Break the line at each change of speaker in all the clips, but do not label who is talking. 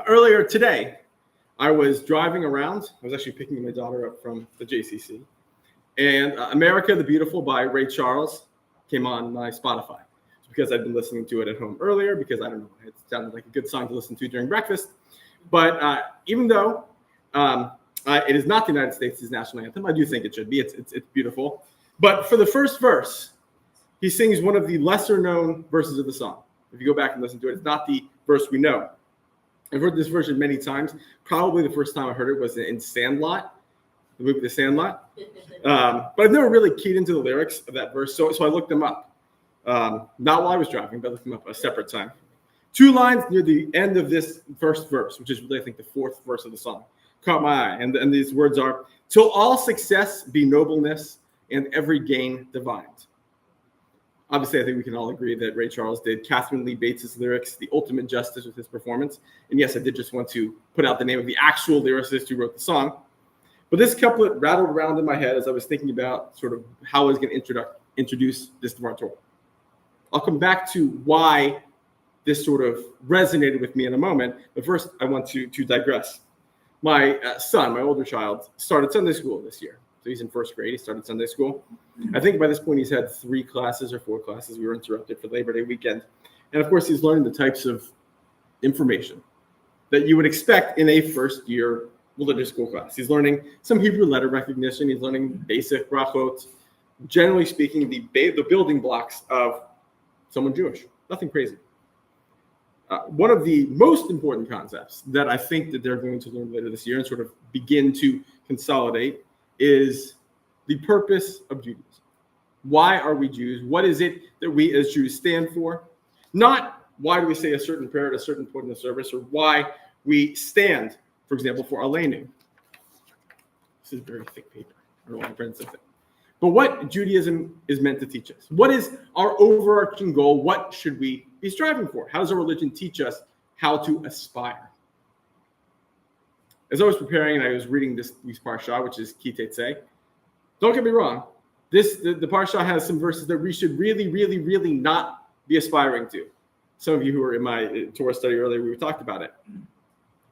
Earlier today, I was driving around. I was actually picking my daughter up from the JCC. And America the Beautiful by Ray Charles came on my Spotify. It's because I'd been listening to it at home earlier because, I don't know, it sounded like a good song to listen to during breakfast. But even though it is not the United States' national anthem, I do think it should be. It's beautiful. But for the first verse, he sings one of the lesser-known verses of the song. If you go back and listen to it, it's not the verse we know. I've heard this version many times. Probably the first time I heard it was in Sandlot, the movie The Sandlot. But I've never really keyed into the lyrics of that verse, so I looked them up. Not while I was driving, but I looked them up a separate time. 2 lines near the end of this first verse, which is really, I think, the 4th verse of the song, caught my eye. And these words are, "Till all success be nobleness and every gain divine." Obviously, I think we can all agree that Ray Charles did Catherine Lee Bates' lyrics the ultimate justice with his performance. And yes, I did just want to put out the name of the actual lyricist who wrote the song. But this couplet rattled around in my head as I was thinking about sort of how I was going to introduce this to our Torah. I'll come back to why this sort of resonated with me in a moment. But first, I want to digress. My son, my older child, started Sunday school this year. So he's in 1st grade. He started Sunday school. I think by this point he's had 3 classes or 4 classes. We were interrupted for Labor Day weekend. And of course, he's learning the types of information that you would expect in a first-year religious school class. He's learning some Hebrew letter recognition. He's learning basic brachot. Generally speaking, the building blocks of someone Jewish. Nothing crazy. One of the most important concepts that I think that they're going to learn later this year and sort of begin to consolidate is the purpose of Judaism. Why are we Jews? What is it that we as Jews stand for? Not why do we say a certain prayer at a certain point in the service, or why we stand, for example, for Aleinu. This is very thick paper. I don't want to print something. But what Judaism is meant to teach us. What is our overarching goal? What should we be striving for? How does our religion teach us how to aspire? As I was preparing and I was reading this week's Parashat, which is Teitzei, don't get me wrong, the Parashat has some verses that we should really, really, really not be aspiring to. Some of you who were in my Torah study earlier, we talked about it.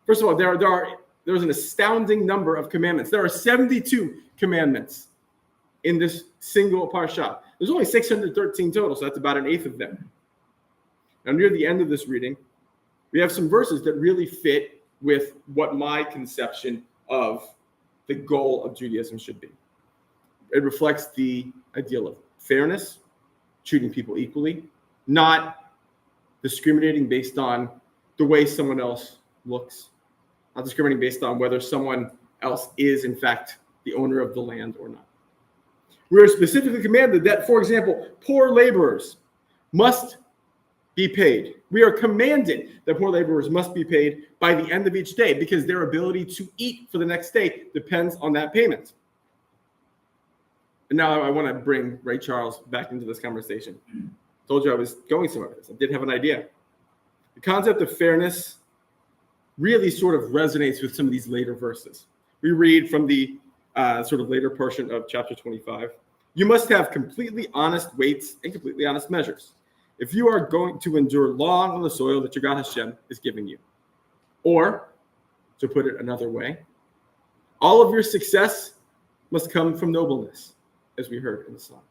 First of all, there was an astounding number of commandments. There are 72 commandments in this single Parashat. There's only 613 total, so that's about an eighth of them. Now, near the end of this reading, we have some verses that really fit with what my conception of the goal of Judaism should be. It reflects the ideal of fairness, treating people equally, not discriminating based on the way someone else looks, not discriminating based on whether someone else is, in fact, the owner of the land or not. We are specifically commanded that, for example, poor laborers must be paid. We are commanded that poor laborers must be paid by the end of each day because their ability to eat for the next day depends on that payment. And now I want to bring Ray Charles back into this conversation. I told you I was going somewhere with this. I did have an idea. The concept of fairness really sort of resonates with some of these later verses. We read from the sort of later portion of chapter 25. You must have completely honest weights and completely honest measures if you are going to endure long on the soil that your God Hashem is giving you. Or, to put it another way, all of your success must come from nobleness, as we heard in the song.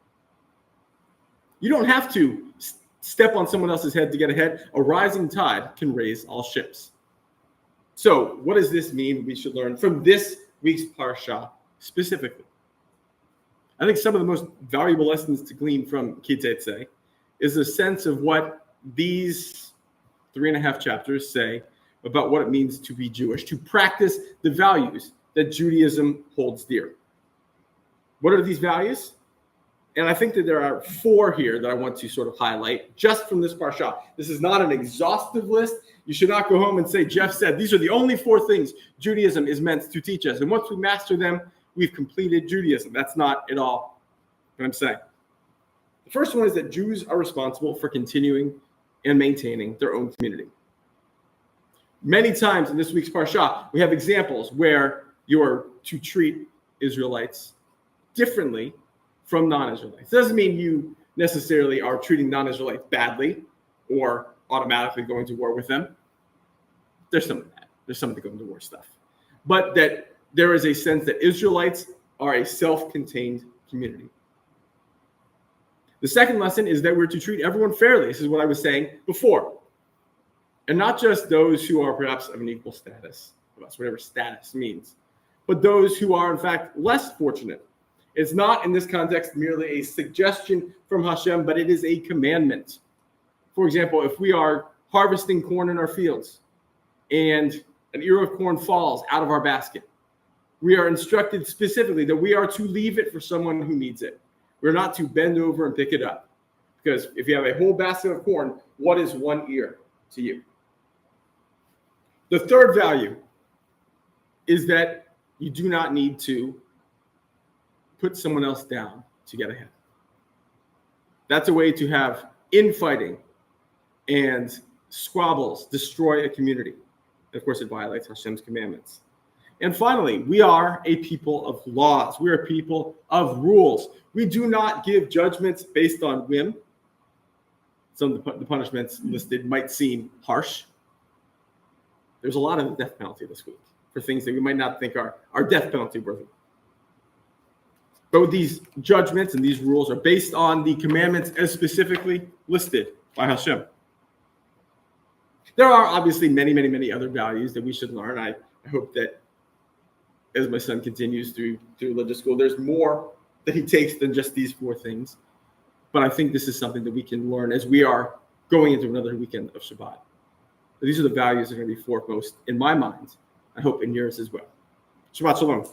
You don't have to step on someone else's head to get ahead. A rising tide can raise all ships. So, what does this mean we should learn from this week's Parashat specifically? I think some of the most valuable lessons to glean from Teitzei is a sense of what these 3.5 chapters say about what it means to be Jewish, to practice the values that Judaism holds dear. What are these values? And I think that there are 4 here that I want to sort of highlight just from this Parashat. This is not an exhaustive list. You should not go home and say, Jeff said, these are the only 4 things Judaism is meant to teach us. And once we master them, we've completed Judaism. That's not at all what I'm saying. The first one is that Jews are responsible for continuing and maintaining their own community. Many times in this week's Parashat, we have examples where you are to treat Israelites differently from non-Israelites. It doesn't mean you necessarily are treating non-Israelites badly or automatically going to war with them. It There's some of that. There's some of the going to war stuff. But that there is a sense that Israelites are a self-contained community. The second lesson is that we're to treat everyone fairly. This is what I was saying before. And not just those who are perhaps of an equal status of us, whatever status means, but those who are, in fact, less fortunate. It's not, in this context, merely a suggestion from Hashem, but it is a commandment. For example, if we are harvesting corn in our fields and an ear of corn falls out of our basket, we are instructed specifically that we are to leave it for someone who needs it. We're not to bend over and pick it up. Because if you have a whole basket of corn, what is one ear to you? The third value is that you do not need to put someone else down to get ahead. That's a way to have infighting and squabbles destroy a community. And of course, it violates Hashem's commandments. And finally, we are a people of laws. We are a people of rules. We do not give judgments based on whim. Some of the punishments listed might seem harsh. There's a lot of death penalty this week for things that we might not think are death penalty worthy. But these judgments and these rules are based on the commandments as specifically listed by Hashem. There are obviously many, many, many other values that we should learn. I hope that as my son continues through religious school, there's more that he takes than just these 4 things. But I think this is something that we can learn as we are going into another weekend of Shabbat. But these are the values that are going to be foremost in my mind. I hope in yours as well. Shabbat shalom.